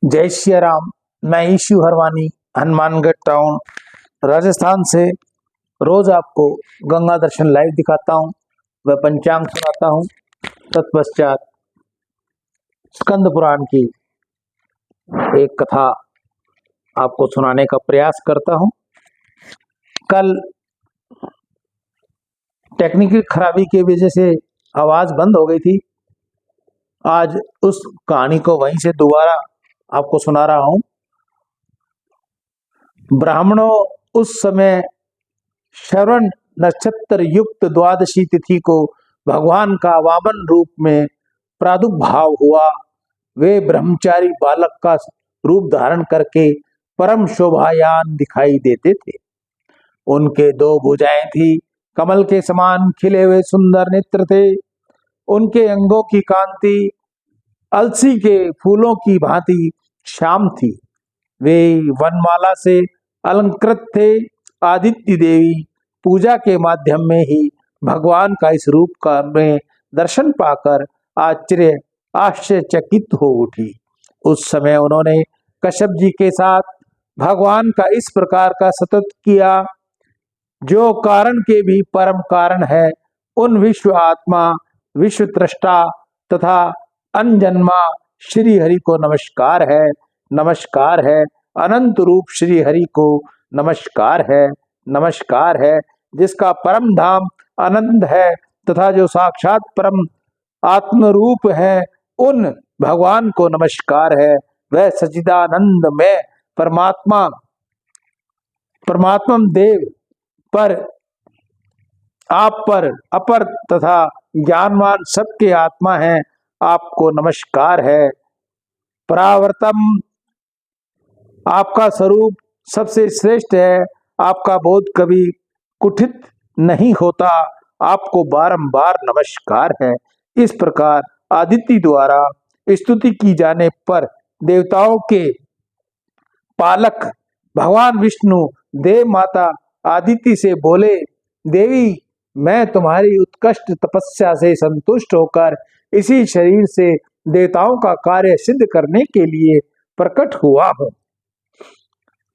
जय श्री राम। मैं issue Harwani Hanumangarh town Rajasthan से रोज आपको गंगा दर्शन लाइव दिखाता हूँ व पंचांग सुनाता हूँ। तत्पश्चात स्कंद पुराण की एक कथा आपको सुनाने का प्रयास करता हूँ। कल टेक्निकल खराबी की वजह से आवाज बंद हो गई थी। आज उस कहानी को वहीं से दोबारा आपको सुना रहा हूँ। ब्राह्मणों उस समय श्रवण नक्षत्र युक्त द्वादशी तिथि को भगवान का वामन रूप में प्रादुर्भाव हुआ। वे ब्रह्मचारी बालक का रूप धारण करके परम शोभायान दिखाई देते थे। उनके दो भुजाएं थी, कमल के समान खिले हुए सुंदर नेत्र थे। उनके अंगों की कांति अलसी के फूलों की भांति श्याम थी। वे वनमाला से अलंकृत थे। आदित्य देवी पूजा के माध्यम में ही भगवान का इस रूप का में दर्शन पाकर आश्चर्यचकित हो उठी। उस समय उन्होंने कश्यप जी के साथ भगवान का इस प्रकार का सतत किया, जो कारण के भी परम कारण है। उन विश्व आत्मा, विश्व त्रष्टा तथा अनजन्मा श्री हरि को नमस्कार है, नमस्कार है। अनंत रूप श्री हरि को नमस्कार है, नमस्कार है। जिसका परम धाम अनंत है तथा जो साक्षात परम आत्म रूप है, उन भगवान को नमस्कार है। वह सच्चिदानंद में परमात्मा देव पर आप पर अपर तथा ज्ञानवान सबके आत्मा है, आपको नमस्कार है। परावर्तम आपका स्वरूप सबसे श्रेष्ठ है। आपका बोध कभी कुठित नहीं होता। आपको बारंबार नमस्कार है। इस प्रकार आदित्य द्वारा स्तुति की जाने पर देवताओं के पालक भगवान विष्णु देव माता आदित्य से बोले, देवी, मैं तुम्हारी उत्कृष्ट तपस्या से संतुष्ट होकर इसी शरीर से देवताओं का कार्य सिद्ध करने के लिए प्रकट हुआ हूँ।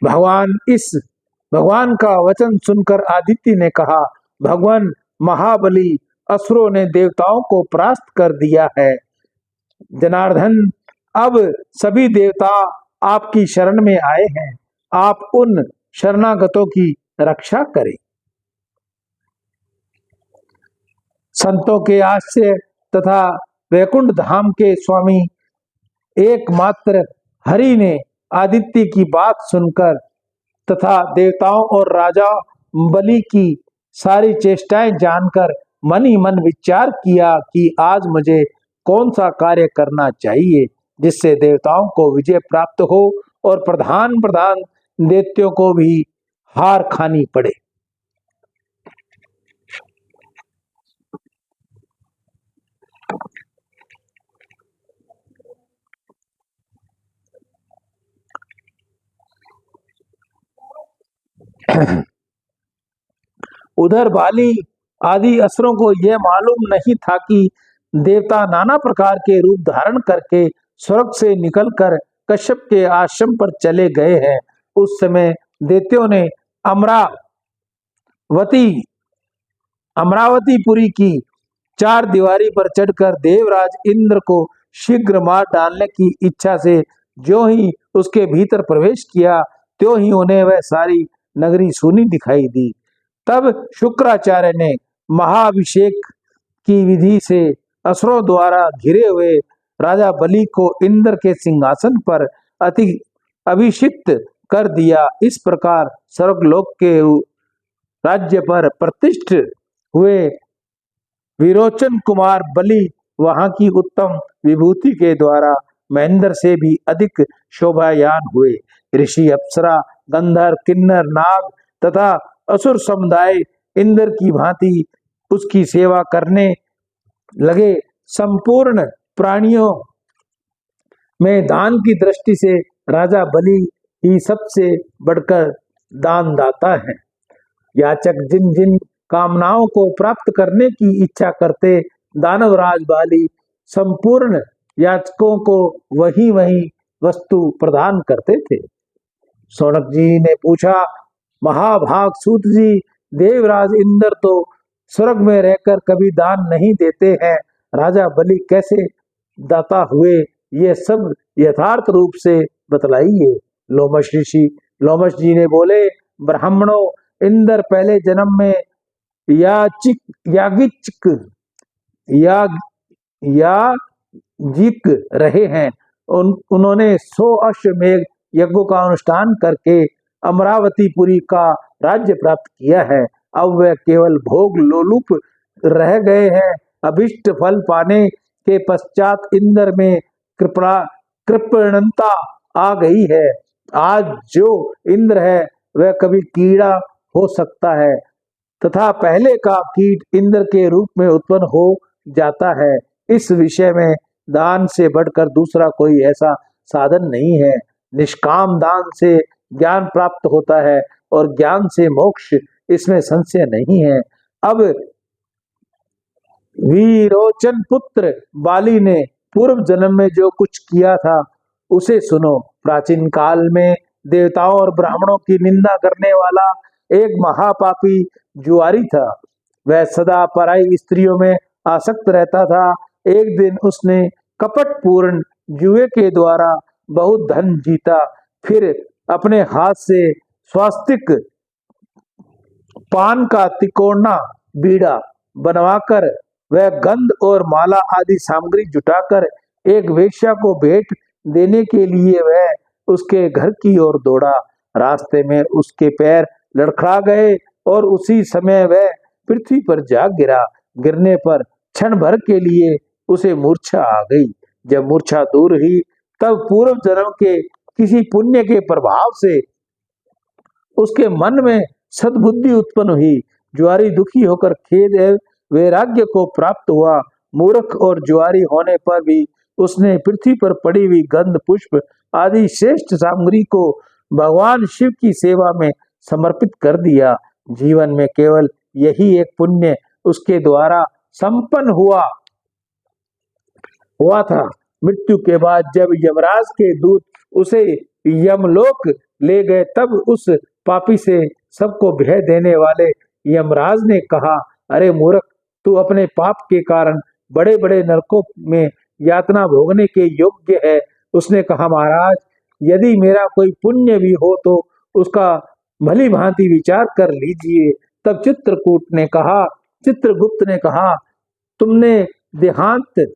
भगवान का वचन सुनकर आदित्य ने कहा, भगवान महाबली असुरों ने देवताओं को परास्त कर दिया है। जनार्दन, अब सभी देवता आपकी शरण में आए हैं। आप उन शरणागतों की रक्षा करें। संतों के आश्रय तथा वैकुंठ धाम के स्वामी एकमात्र हरि ने आदित्य की बात सुनकर तथा देवताओं और राजा बलि की सारी चेष्टाएं जानकर मन ही मन विचार किया कि आज मुझे कौन सा कार्य करना चाहिए जिससे देवताओं को विजय प्राप्त हो और प्रधान दैत्यों को भी हार खानी पड़े। उधर बाली आदि असुरों को यह मालूम नहीं था कि देवता नाना प्रकार के रूप धारण करके स्वर्ग से निकलकर कश्यप के आश्रम पर चले गए हैं। उस समय दैत्यों ने अमरावतीपुरी की चार दीवारी पर चढ़कर देवराज इंद्र को शीघ्र मार डालने की इच्छा से जो ही उसके भीतर प्रवेश किया, त्यों ही उन्हें वह सारी नगरी सूनी दिखाई दी। तब शुक्राचार्य ने महाभिषेक की विधि से असुरों द्वारा घिरे हुए राजा बलि को इंद्र के सिंहासन पर अभिषिक्त कर दिया। इस प्रकार स्वर्गलोक के राज्य पर प्रतिष्ठित हुए विरोचन कुमार बलि वहां की उत्तम विभूति के द्वारा महेंद्र से भी अधिक शोभायान हुए। ऋषि, अप्सरा, गंधर्व, किन्नर, नाग तथा असुर समुदाय इंद्र की भांति उसकी सेवा करने लगे। संपूर्ण प्राणियों में दान की दृष्टि से राजा बलि ही सबसे बढ़कर दान दाता है। याचक जिन जिन कामनाओं को प्राप्त करने की इच्छा करते, दानवराज बाली संपूर्ण याचकों को वही वस्तु प्रदान करते थे। शौनक जी ने पूछा, महाभाग सूत जी, देवराज इंद्र तो स्वर्ग में रहकर कभी दान नहीं देते हैं, राजा बलि कैसे दाता हुए, ये सब यथार्थ रूप से बतलाइए। लोमश जी ने बोले, ब्राह्मणों, इंद्र पहले जन्म में यागिक याग याजिक रहे हैं। उन्होंने 100 अश्वमेध यज्ञों का अनुष्ठान करके अमरावतीपुरी का राज्य प्राप्त किया है। अब वे केवल भोग लोलुप रह गए हैं। अभिष्ट फल पाने के पश्चात इंद्र में कृपणता आ गई है। आज जो इंद्र है वह कभी कीड़ा हो सकता है तथा पहले का कीट इंद्र के रूप में उत्पन्न हो जाता है। इस विषय में दान से बढ़कर दूसरा कोई ऐसा साधन नहीं है। निष्काम दान से ज्ञान प्राप्त होता है और ज्ञान से मोक्ष, इसमें संशय नहीं है। अब वीरोचन पुत्र बाली ने पूर्व जन्म में जो कुछ किया था उसे सुनो। प्राचीन काल में देवताओं और ब्राह्मणों की निंदा करने वाला एक महापापी जुआरी था। वह सदा पराई स्त्रियों में आसक्त रहता था। एक दिन उसने कपट पूर्ण जुए के द्वारा बहुत धन जीता। फिर अपने हाथ से स्वास्तिक, पान का तिकोना बीड़ा बनवाकर वह गंध और माला आदि सामग्री जुटाकर एक वेश्या को भेंट देने के लिए वह उसके घर की ओर दौड़ा। रास्ते में उसके पैर लड़खड़ा गए और उसी समय वह पृथ्वी पर जा गिरा। गिरने पर क्षण भर के लिए उसे मूर्छा आ गई। जब मूर्छा दूर हुई तब पूर्व जन्म के किसी पुण्य के प्रभाव से उसके मन में सद्बुद्धि उत्पन्न हुई। जुआरी दुखी होकर खेद एवं वैराग्य को प्राप्त हुआ। मूर्ख और जुआरी होने पर भी उसने पृथ्वी पर पड़ी हुई गंध, पुष्प आदि श्रेष्ठ सामग्री को भगवान शिव की सेवा में समर्पित कर दिया। जीवन में केवल यही एक पुण्य उसके द्वारा संपन्न हुआ था। मृत्यु के बाद जब यमराज के दूत उसे यमलोक ले गए तब उस पापी से सबको भय देने वाले यमराज ने कहा, अरे मूर्ख, तू अपने पाप के कारण बड़े बड़े नरकों में यातना भोगने के योग्य है। उसने कहा, महाराज, यदि मेरा कोई पुण्य भी हो तो उसका भली भांति विचार कर लीजिए। तब चित्रगुप्त ने कहा, तुमने देहांत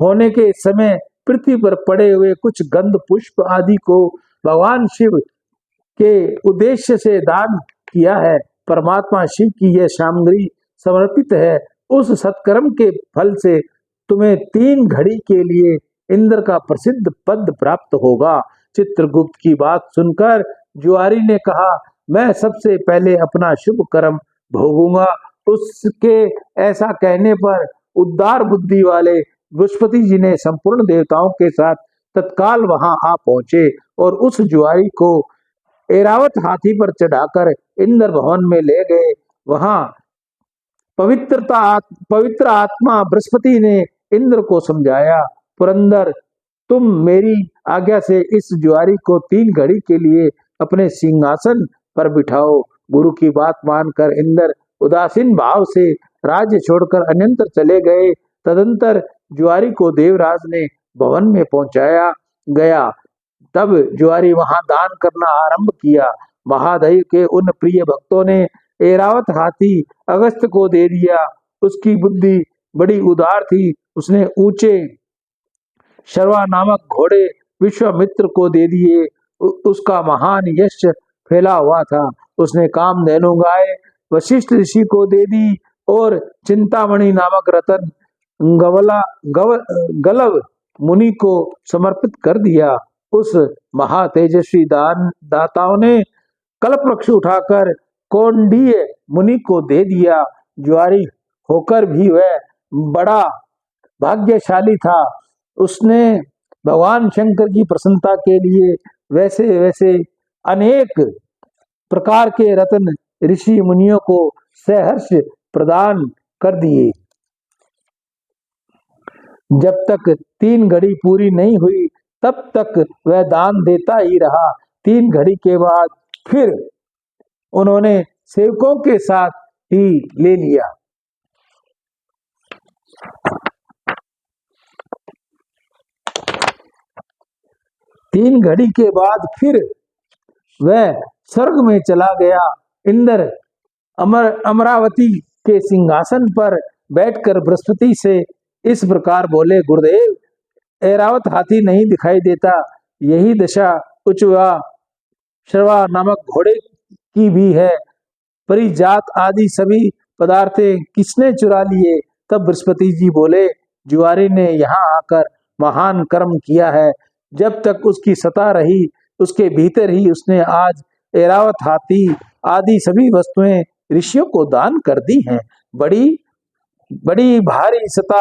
होने के समय पृथ्वी पर पड़े हुए कुछ गंध, पुष्प आदि को भगवान शिव के उद्देश्य से दान किया है। परमात्मा शिव की यह सामग्री समर्पित है। उस सत्कर्म के फल से तुम्हें 3 घड़ी के लिए इंद्र का प्रसिद्ध पद प्राप्त होगा। चित्रगुप्त की बात सुनकर जुआरी ने कहा, मैं सबसे पहले अपना शुभ कर्म भोगूंगा। उसके ऐसा कहने पर उदार बुद्धि वाले बृहस्पति जी ने संपूर्ण देवताओं के साथ तत्काल वहां आ पहुंचे और उस जुआरी को ऐरावत हाथी पर चढ़ाकर इंद्र भवन में ले गए। वहां पवित्र आत्मा बृहस्पति ने इंद्र को समझाया, पुरंदर, तुम मेरी आज्ञा से इस जुआरी को 3 घड़ी के लिए अपने सिंहासन पर बिठाओ। गुरु की बात मानकर इंद्र उदासीन भाव से राज्य छोड़कर अन्यंत्र चले गए। तदंतर जुआरी को देवराज ने भवन में पहुंचाया गया। तब जुआरी वहां दान करना आरंभ किया। महादेव के उन प्रिय भक्तों ने ऐरावत हाथी अगस्त को दे दिया। उसकी बुद्धि बड़ी उदार थी। उसने ऊंचे शर्वा नामक घोड़े विश्वामित्र को दे दिए। उसका महान यश फैला हुआ था। उसने कामधेनु गाय वशिष्ठ ऋषि को दे दी और चिंतामणि नामक रतन गलव मुनि को समर्पित कर दिया। उस महातेजस्वी दाताओं ने कल्पवृक्ष उठाकर कौंडिन्य मुनि को दे दिया। जुआरी होकर भी वह बड़ा भाग्यशाली था। उसने भगवान शंकर की प्रसन्नता के लिए वैसे वैसे अनेक प्रकार के रत्न ऋषि मुनियों को सहर्ष प्रदान कर दिए। जब तक 3 घड़ी पूरी नहीं हुई तब तक वह दान देता ही रहा। 3 घड़ी के बाद फिर उन्होंने सेवकों के साथ ही ले लिया। 3 घड़ी के बाद फिर वह स्वर्ग में चला गया। इंद्र अमरावती के सिंहासन पर बैठकर बृहस्पति से इस प्रकार बोले, गुरुदेव, ऐरावत हाथी नहीं दिखाई देता। यही दशा उचवा श्रवा नामक घोड़े की भी है। परिजात आदि सभी पदार्थें किसने चुरा लिए? तब बृहस्पति जी बोले, जुआरी ने यहाँ आकर महान कर्म किया है। जब तक उसकी सत्ता रही उसके भीतर ही उसने आज ऐरावत हाथी आदि सभी वस्तुएं ऋषियों को दान कर दी हैं। बड़ी बड़ी भारी सत्ता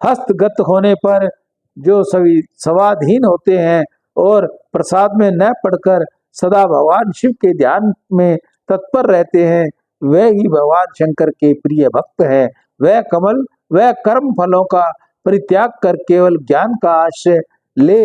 हस्तगत होने पर जो सभी स्वाधीन होते हैं और प्रसाद में न पढ़कर सदा भगवान शिव के ध्यान में तत्पर रहते हैं, वे ही भगवान शंकर के प्रिय भक्त हैं। वह कर्म फलों का परित्याग कर केवल ज्ञान का आश्रय ले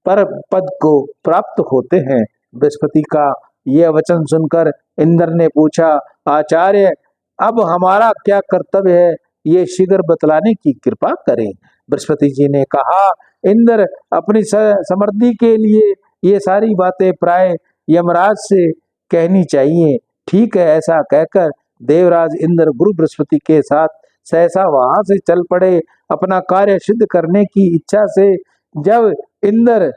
पर पद को प्राप्त होते हैं। बृहस्पति का यह वचन सुनकर इंद्र ने पूछा, आचार्य, अब हमारा क्या कर्तव्य है, ये शीघ्र बतलाने की कृपा करें। बृहस्पति जी ने कहा, इंद्र, अपनी समृद्धि के लिए ये सारी बातें प्राय यमराज से कहनी चाहिए। ठीक है। ऐसा कहकर देवराज इंद्र गुरु बृहस्पति के साथ सहसा वहां से चल पड़े। अपना कार्य सिद्ध करने की इच्छा से जब इंद्र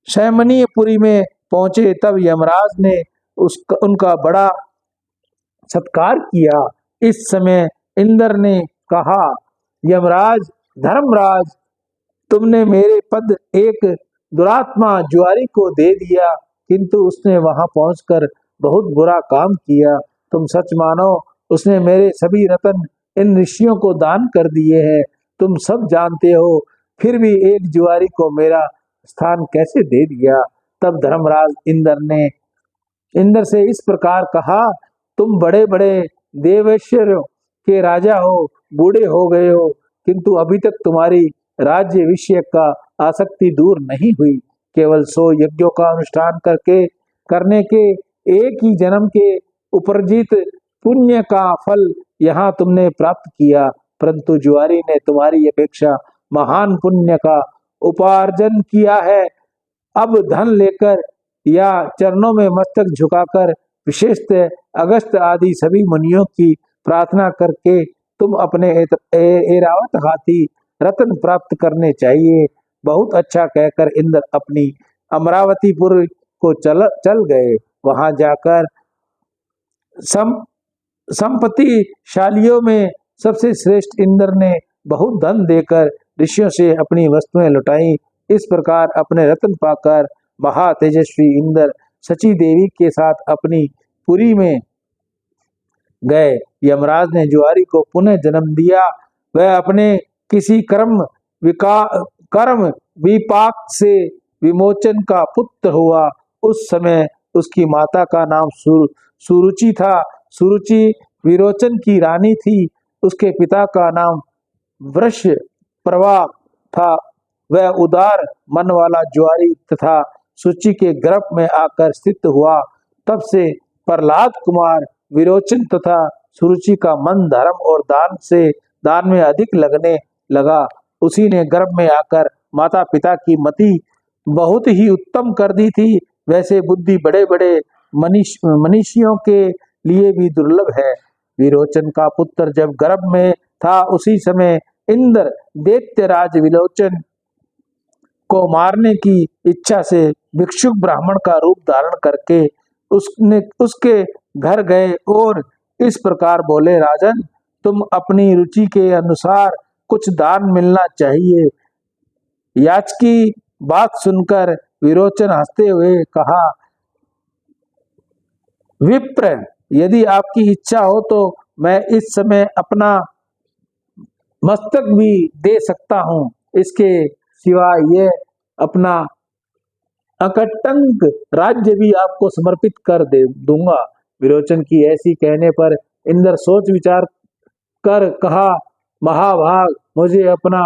संयमनीपुरी में पहुंचे तब यमराज ने उनका बड़ा सत्कार किया। इस समय इंद्र ने कहा, यमराज, धर्मराज, तुमने मेरे पद एक दुरात्मा जुआरी को दे दिया, किंतु उसने वहां पहुंचकर बहुत बुरा काम किया। तुम सच मानो, उसने मेरे सभी रत्न इन ऋषियों को दान कर दिए हैं। तुम सब जानते हो, फिर भी एक जुआरी को मेरा स्थान कैसे दे दिया? तब धर्मराज इंद्र से इस प्रकार कहा, तुम बड़े बड़े देवेश्वरों के राजा हो, बूढ़े हो गए हो, किंतु अभी तक तुम्हारी राज्य विषय का आसक्ति दूर नहीं हुई। केवल 100 यज्ञों का अनुष्ठान करने के एक ही जन्म के उपर्जित पुण्य का फल यहाँ तुमने प्राप्त किया, परंतु जुआरी ने तुम्हारी अपेक्षा महान पुण्य का उपार्जन किया है। अब धन लेकर या चरणों में मस्तक झुकाकर, विशेषतः अगस्त आदि सभी मुनियों की प्रार्थना करके तुम अपने ऐरावत हाथी रत्न प्राप्त करने चाहिए। बहुत अच्छा कहकर इंद्र अपनी अमरावतीपुर को चल गए। वहां जाकर संपत्तिशालियों में सबसे श्रेष्ठ इंद्र ने बहुत धन देकर ऋषियों से अपनी वस्तुएं लुटाई। इस प्रकार अपने रत्न पाकर महा तेजस्वी इंद्र सची देवी के साथ अपनी पुरी में गए। यमराज ने जुआरी को पुनः जन्म दिया। वह अपने किसी कर्म विपाक से विमोचन का पुत्र हुआ। उस समय उसकी माता का नाम सुरुचि था। सुरुचि विरोचन की रानी थी। उसके पिता का नाम वृष प्रवा था। वह उदार मन वाला जुआरी तथा सुचि के गर्भ में आकर स्थित हुआ। तब से प्रहलाद कुमार विरोचन तथा सुरुचि का मन धर्म और दान में अधिक लगने लगा। उसी ने गर्भ में आकर माता पिता की मति बहुत ही उत्तम कर दी थी। वैसे बुद्धि बड़े बड़े मनीषियों के लिए भी दुर्लभ है। विरोचन का पुत्र जब गर्भ में था, उसी समय इंद्र दैत्यराज विलोचन को मारने की इच्छा से भिक्षुक ब्राह्मण का रूप धारण करके उसके घर गए और इस प्रकार बोले, राजन, तुम अपनी रुचि के अनुसार कुछ दान मिलना चाहिए। याचकी बात सुनकर विरोचन हंसते हुए कहा, विप्र, यदि आपकी इच्छा हो तो मैं इस समय अपना मस्तक भी दे सकता हूँ। इसके सिवा यह अपना अकटंक राज्य भी आपको समर्पित कर दूंगा। विरोचन की ऐसी कहने पर इंद्र सोच विचार कर कहा, महाभाग, मुझे अपना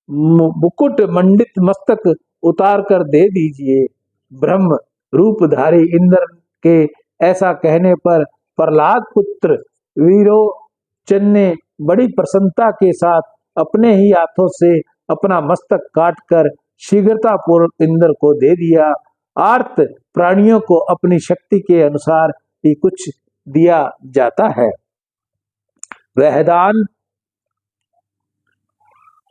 मुकुट मंडित मस्तक उतार कर दे दीजिए। ब्रह्म रूपधारी इंद्र के ऐसा कहने पर प्रहलाद पुत्र विरोचन ने बड़ी प्रसन्नता के साथ अपने ही हाथों से अपना मस्तक काटकर शीघ्रता पूर्वक इंद्र को दे दिया। आर्त प्राणियों को अपनी शक्ति के अनुसार ही कुछ दिया जाता है। वह दान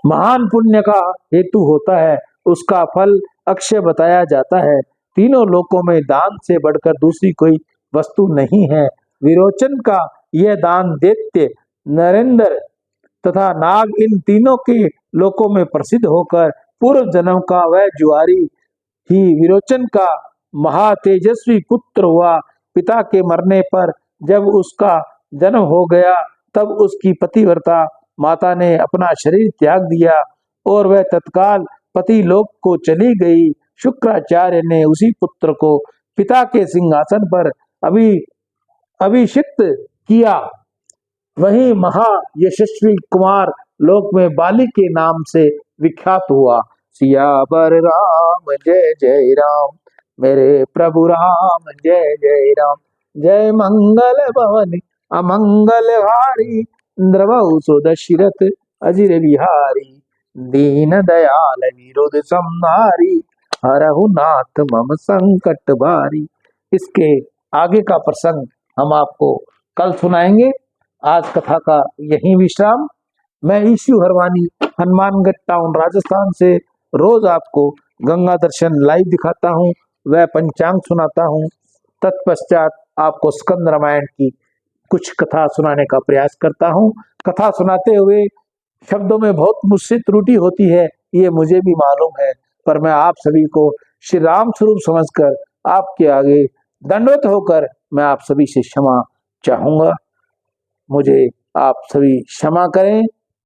महान पुण्य का हेतु होता है, उसका फल अक्षय बताया जाता है। तीनों लोकों में दान से बढ़कर दूसरी कोई वस्तु नहीं है। विरोचन का यह दान दैत्य, नरेंद्र तथा नाग इन तीनों के लोकों में प्रसिद्ध होकर पूर्व जन्म का वह जुआरी ही विरोचन का महातेजस्वी पुत्र हुआ। पिता के मरने पर जब उसका जन्म हो गया तब उसकी पतिव्रता माता ने अपना शरीर त्याग दिया और वह तत्काल पति लोक को चली गई। शुक्राचार्य ने उसी पुत्र को पिता के सिंहासन पर अभिषिक्त किया। वही महा यशस्वी कुमार लोक में बाली के नाम से विख्यात हुआ। सियावर राम जय जय राम, मेरे प्रभु राम जय जय राम। जय मंगल भवन अमंगल हारी, द्रवहु सो दशरथ अजिर बिहारी। दीन दयाल विरोध संहारी, हरहु नाथ मम संकट भारी। इसके आगे का प्रसंग हम आपको कल सुनाएंगे। आज कथा का यही विश्राम। मैं ईशु हरवानी हनुमानगढ़ टाउन राजस्थान से रोज आपको गंगा दर्शन लाइव दिखाता हूँ, वह पंचांग सुनाता हूँ। तत्पश्चात आपको स्कंद रामायण की कुछ कथा सुनाने का प्रयास करता हूँ। कथा सुनाते हुए शब्दों में बहुत मुझसे त्रुटि होती है, ये मुझे भी मालूम है, पर मैं आप सभी को श्री राम स्वरूप समझकर आपके आगे दंडवत होकर मैं आप सभी से क्षमा चाहूंगा। मुझे आप सभी क्षमा करें।